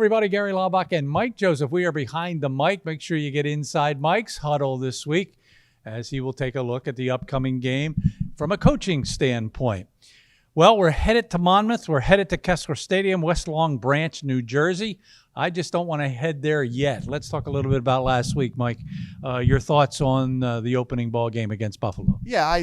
everybody. Gary Laubach and Mike Joseph. We are behind the mic. Make sure you get inside Mike's huddle this week as he will take a look at the upcoming game from a coaching standpoint. Well, we're headed to Monmouth. We're headed to Kessler Stadium, West Long Branch, New Jersey. I just don't want to head there yet. Let's talk a little bit about last week, Mike. Your thoughts on the opening ball game against Buffalo? Yeah,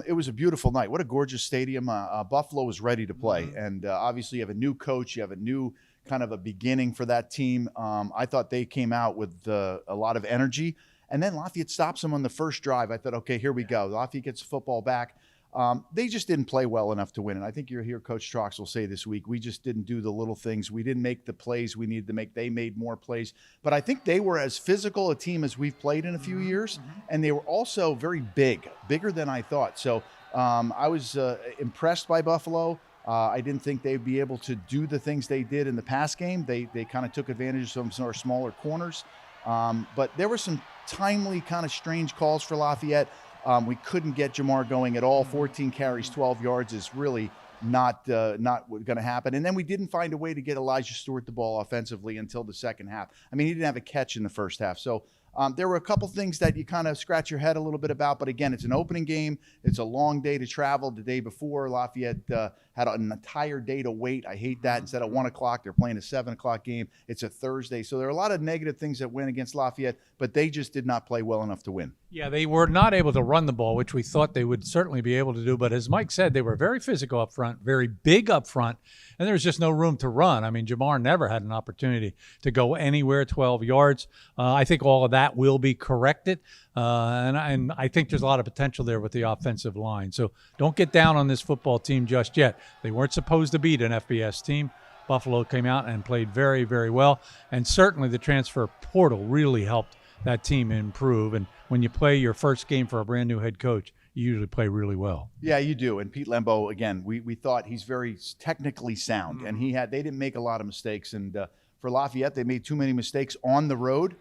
it was a beautiful night. What a gorgeous stadium. Buffalo was ready to play. And obviously you have a new coach. You have a new kind of a beginning for that team. I thought they came out with a lot of energy. And then Lafayette stops them on the first drive. I thought, okay, here we go. Lafayette gets the football back. They just didn't play well enough to win. And I think you'll hear Coach Trox will say this week, we just didn't do the little things. We didn't make the plays we needed to make. They made more plays. But I think they were as physical a team as we've played in a few years. And they were also very big, bigger than I thought. So I was impressed by Buffalo. I didn't think they'd be able to do the things they did in the past game. They kind of took advantage of some sort of smaller corners. But there were some timely kind of strange calls for Lafayette. We couldn't get Jamar going at all. 14 carries, 12 yards is really not going to happen. And then we didn't find a way to get Elijah Stewart the ball offensively until the second half. I mean, he didn't have a catch in the first half. So there were a couple things that you kind of scratch your head a little bit about. But again, it's an opening game. It's a long day to travel. The day before, Lafayette had an entire day to wait. I hate that. Instead of 1 o'clock, they're playing a 7 o'clock game. It's a Thursday. So there are a lot of negative things that went against Lafayette, but they just did not play well enough to win. Yeah, they were not able to run the ball, which we thought they would certainly be able to do. But as Mike said, they were very physical up front, very big up front, and there was just no room to run. I mean, Jamar never had an opportunity to go anywhere 12 yards. I think all of that will be corrected, and I think there's a lot of potential there with the offensive line. So don't get down on this football team just yet. They weren't supposed to beat an FBS team. Buffalo came out and played very, very well, and certainly the transfer portal really helped that team improve. And when you play your first game for a brand new head coach, you usually play really well. Yeah, you do. And Pete Lembo, again, we thought he's very technically sound, and they didn't make a lot of mistakes. And for Lafayette, they made too many mistakes on the road.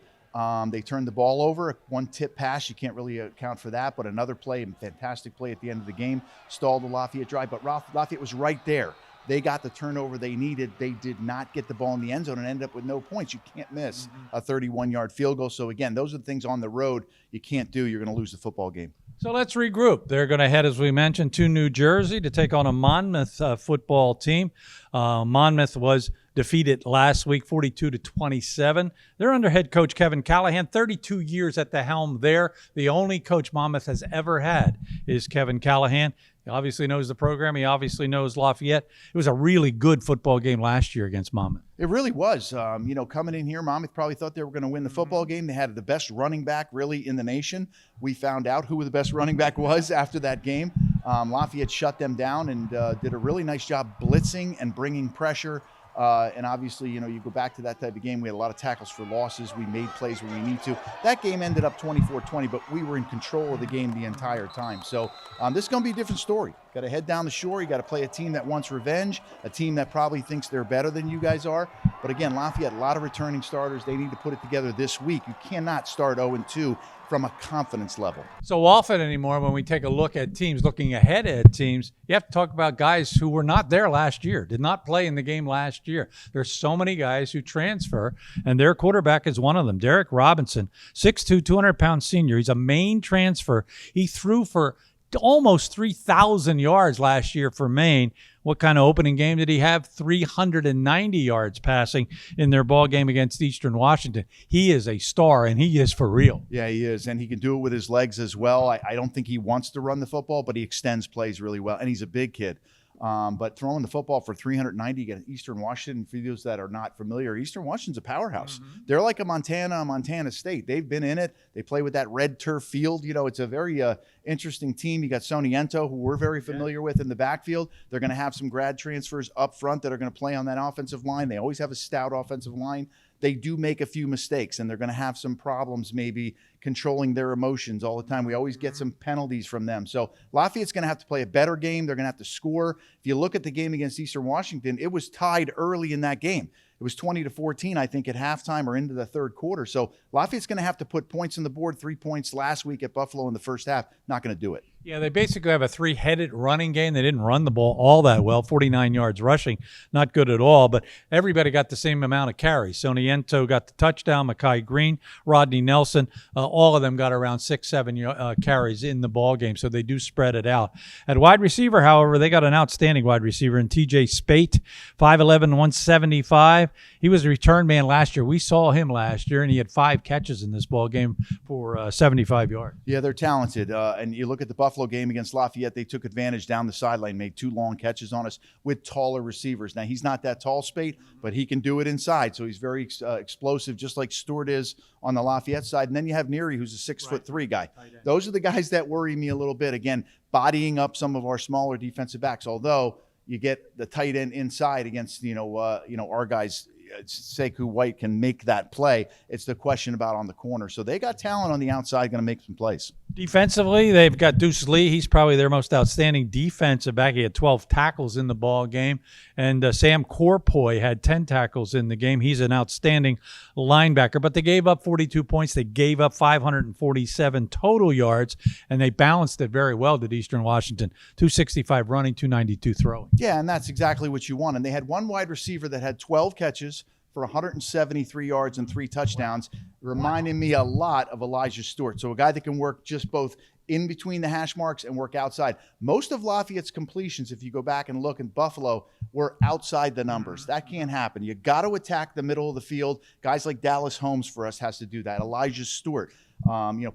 They turned the ball over. One tip pass, you can't really account for that, but another play, a fantastic play at the end of the game, stalled the Lafayette drive. But Lafayette was right there. They got the turnover they needed. They did not get the ball in the end zone and ended up with no points. You can't miss a 31-yard field goal. So, again, those are the things on the road you can't do. You're going to lose the football game. So let's regroup. They're going to head, as we mentioned, to New Jersey to take on a Monmouth football team. Monmouth was defeated last week, 42-27. They're under head coach Kevin Callahan, 32 years at the helm there. The only coach Monmouth has ever had is Kevin Callahan. He obviously knows the program. He obviously knows Lafayette. It was a really good football game last year against Monmouth. It really was. Coming in here, Monmouth probably thought they were going to win the football game. They had the best running back really in the nation. We found out who the best running back was after that game. Lafayette shut them down and did a really nice job blitzing and bringing pressure. And obviously, you go back to that type of game. We had a lot of tackles for losses. We made plays where we need to. That game ended up 24-20, but we were in control of the game the entire time. So this is going to be a different story. Got to head down the shore. You got to play a team that wants revenge, a team that probably thinks they're better than you guys are. But again, Lafayette, a lot of returning starters. They need to put it together this week. You cannot start 0-2 from a confidence level. So often anymore when we take a look at teams, looking ahead at teams, you have to talk about guys who were not there last year, did not play in the game last year. There's so many guys who transfer, and their quarterback is one of them. Derek Robinson, 6'2", 200-pound senior. He's a Maine transfer. He threw for almost 3,000 yards last year for Maine. What kind of opening game did he have? 390 yards passing in their ball game against Eastern Washington. He is a star, and he is for real. Yeah, he is, and he can do it with his legs as well. I don't think he wants to run the football, but he extends plays really well, and he's a big kid. But throwing the football for 390 against Eastern Washington, for those that are not familiar, Eastern Washington's a powerhouse. They're like a Montana State. They've been in it. They play with that red turf field. It's a very interesting team. You got Sonny Ento, who we're very familiar with in the backfield. They're going to have some grad transfers up front that are going to play on that offensive line. They always have a stout offensive line. They do make a few mistakes, and they're going to have some problems maybe controlling their emotions all the time. We always get some penalties from them. So Lafayette's going to have to play a better game. They're going to have to score. If you look at the game against Eastern Washington, it was tied early in that game. It was 20-14, I think, at halftime or into the third quarter. So Lafayette's going to have to put points on the board, 3 points last week at Buffalo in the first half. Not going to do it. Yeah, they basically have a three-headed running game. They didn't run the ball all that well, 49 yards rushing, not good at all. But everybody got the same amount of carries. Soniento got the touchdown, Mekhi Green, Rodney Nelson, all of them got around 6-7 carries in the ball game, so they do spread it out. At wide receiver, however, they got an outstanding wide receiver in TJ Spate, 5'11", 175. He was a return man last year. We saw him last year, and he had 5 catches in this ball game for 75 yards. Yeah, they're talented. And you look at the Buffalo game against Lafayette, they took advantage down the sideline, made 2 long catches on us with taller receivers. Now, he's not that tall, Spate, but he can do it inside, so he's very explosive, just like Stewart is on the Lafayette side. And then you have Neary, who's a 6'3" guy. Those are the guys that worry me a little bit. Again, bodying up some of our smaller defensive backs, although you get the tight end inside against, our guys. Sekou White can make that play. It's the question about on the corner. So they got talent on the outside, going to make some plays. Defensively, they've got Deuce Lee. He's probably their most outstanding defensive back. He had 12 tackles in the ball game. And Sam Corpoy had 10 tackles in the game. He's an outstanding linebacker. But they gave up 42 points. They gave up 547 total yards, and they balanced it very well to Eastern Washington. 265 running, 292 throwing. Yeah, and that's exactly what you want. And they had one wide receiver that had 12 catches for 173 yards and 3 touchdowns, reminding me a lot of Elijah Stewart. So a guy that can work just both in between the hash marks and work outside. Most of Lafayette's completions, if you go back and look in Buffalo, were outside the numbers. That can't happen. You got to attack the middle of the field. Guys like Dallas Holmes for us has to do that. Elijah Stewart,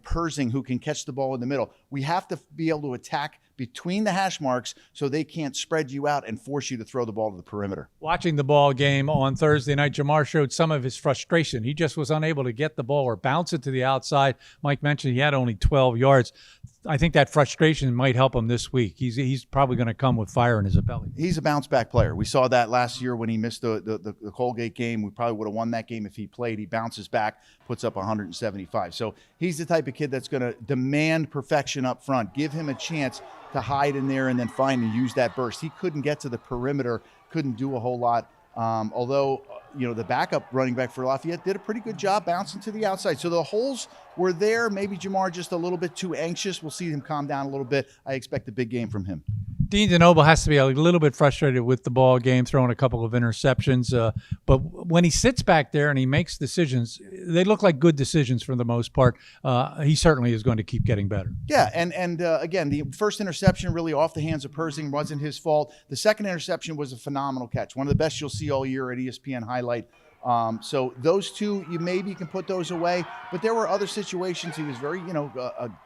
Persing, who can catch the ball in the middle. We have to be able to attack between the hash marks so they can't spread you out and force you to throw the ball to the perimeter. Watching the ball game on Thursday night, Jamar showed some of his frustration. He just was unable to get the ball or bounce it to the outside. Mike mentioned he had only 12 yards. I think that frustration might help him this week. He's probably going to come with fire in his belly. He's a bounce-back player. We saw that last year when he missed the Colgate game. We probably would have won that game if he played. He bounces back, puts up 175. So he's the type of kid that's going to demand perfection up front. Give him a chance to hide in there and then find and use that burst. He couldn't get to the perimeter, couldn't do a whole lot. Although, the backup running back for Lafayette did a pretty good job bouncing to the outside. So the holes were there. Maybe Jamar just a little bit too anxious. We'll see him calm down a little bit. I expect a big game from him. Dean DeNoble has to be a little bit frustrated with the ball game, throwing a couple of interceptions. But when he sits back there and he makes decisions, they look like good decisions for the most part. He certainly is going to keep getting better. Yeah, and again, the first interception really off the hands of Persing wasn't his fault. The second interception was a phenomenal catch, one of the best you'll see all year at ESPN Highlight. So those two, you maybe can put those away, but there were other situations. He was very,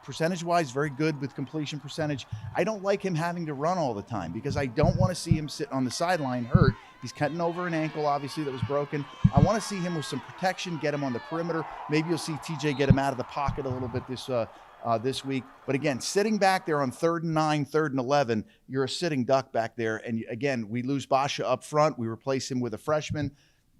percentage-wise, very good with completion percentage. I don't like him having to run all the time because I don't want to see him sit on the sideline hurt. He's cutting over an ankle, obviously, that was broken. I want to see him with some protection, get him on the perimeter. Maybe you'll see TJ get him out of the pocket a little bit this week. But again, sitting back there on 3rd and 9, 3rd and 11, you're a sitting duck back there. And again, we lose Basha up front. We replace him with a freshman.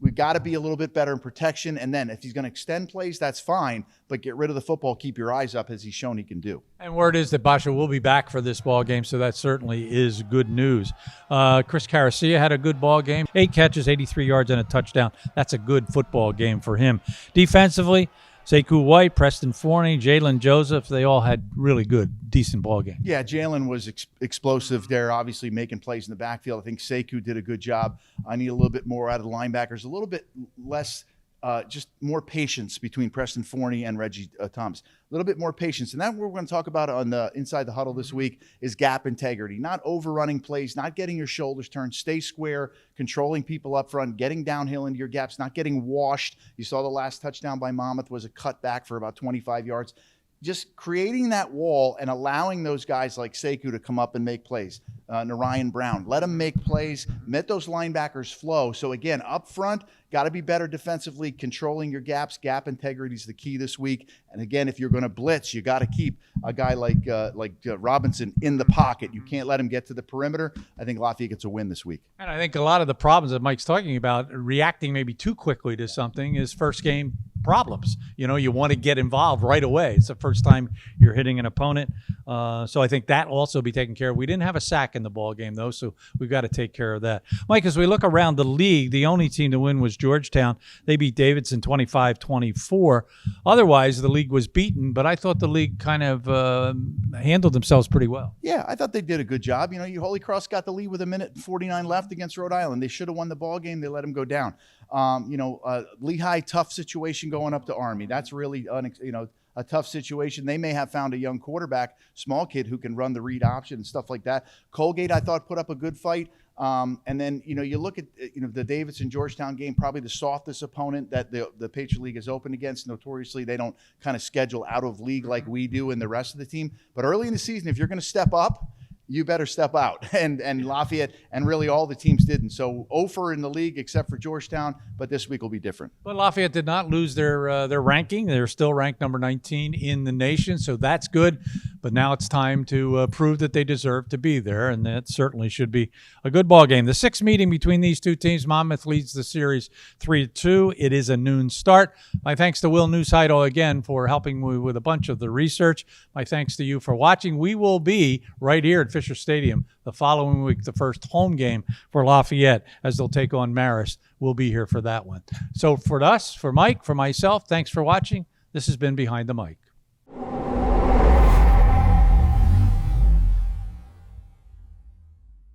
We've got to be a little bit better in protection. And then if he's going to extend plays, that's fine. But get rid of the football. Keep your eyes up, as he's shown he can do. And word is that Basha will be back for this ball game, so that certainly is good news. Chris Caracia had a good ball game. 8 catches, 83 yards, and a touchdown. That's a good football game for him. Defensively, Sekou White, Preston Forney, Jalen Joseph, they all had really good, decent ball games. Yeah, Jalen was explosive there, obviously making plays in the backfield. I think Sekou did a good job. I need a little bit more out of the linebackers, a little bit less, just more patience between Preston Forney and Reggie Thomas. A little bit more patience. And that's what we're going to talk about on the Inside the Huddle this week is gap integrity. Not overrunning plays, not getting your shoulders turned, stay square, controlling people up front, getting downhill into your gaps, not getting washed. You saw the last touchdown by Monmouth was a cutback for about 25 yards. Just creating that wall and allowing those guys like Sekou to come up and make plays. Narayan Brown, let them make plays, let those linebackers flow. So again, up front, got to be better defensively, controlling your gaps. Gap integrity is the key this week. And again, if you're going to blitz, you got to keep a guy like Robinson in the pocket. You can't let him get to the perimeter. I think Lafayette gets a win this week. And I think a lot of the problems that Mike's talking about, reacting maybe too quickly to something, is first game problems. You want to get involved right away. It's the first time you're hitting an opponent. So I think that will also be taken care of. We didn't have a sack in the ball game, though, so we've got to take care of that. Mike, as we look around the league, the only team to win was Georgetown. They beat Davidson 25-24. Otherwise, the league was beaten, but I thought the league kind of handled themselves pretty well. Yeah, I thought they did a good job. Holy Cross got the lead with 1:49 left against Rhode Island. They should have won the ball game. They let them go down. Lehigh, tough situation going up to Army. That's really, a tough situation. They may have found a young quarterback, small kid who can run the read option and stuff like that. Colgate, I thought, put up a good fight. And then, you look at, the Davidson-Georgetown game, probably the softest opponent that the Patriot League is open against. Notoriously, they don't kind of schedule out of league like we do in the rest of the team. But early in the season, if you're going to step up, you better step out. And Lafayette and really all the teams didn't. So 0 in the league except for Georgetown, but this week will be different. But Lafayette did not lose their ranking. They're still ranked number 19 in the nation, so that's good. But now it's time to prove that they deserve to be there, and that certainly should be a good ball game. The sixth meeting between these two teams, Monmouth leads the series 3-2. It is a noon start. My thanks to Will Newsheidel again for helping me with a bunch of the research. My thanks to you for watching. We will be right here at Fisher Stadium the following week, the first home game for Lafayette as they'll take on Marist. We'll be here for that one. So for us, for Mike, for myself, thanks for watching. This has been Behind the Mic.